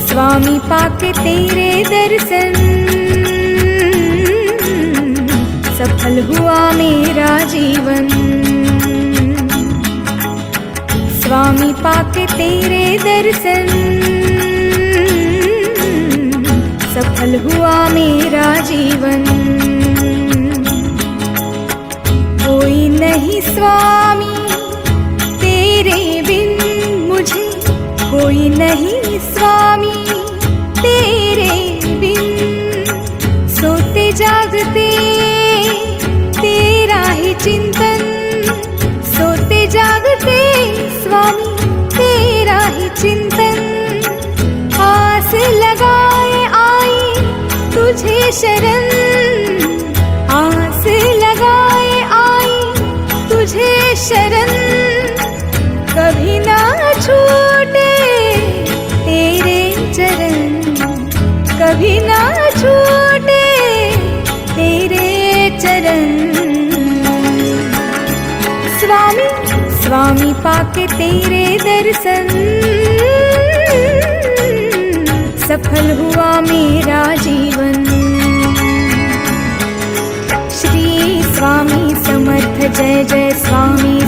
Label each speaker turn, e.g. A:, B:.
A: स्वामी पाके तेरे दर्शन, सफल हुआ मेरा जीवन। स्वामी पाके तेरे दर्शन, सफल हुआ मेरा जीवन। कोई नहीं स्वामी तेरे बिन मुझे, कोई नहीं स्वामी तेरे बिन। सोते जागते तेरा ही चिंतन, सोते जागते स्वामी तेरा ही चिंतन। आस लगाए आई तुझे शरण, आस लगाए आई तुझे शरण। कभी ना छूटे तेरे चरण, कभी ना छूटे तेरे चरण। स्वामी स्वामी पाके तेरे दर्शन, सफल हुआ मेरा जीवन। श्री स्वामी समर्थ जय जय स्वामी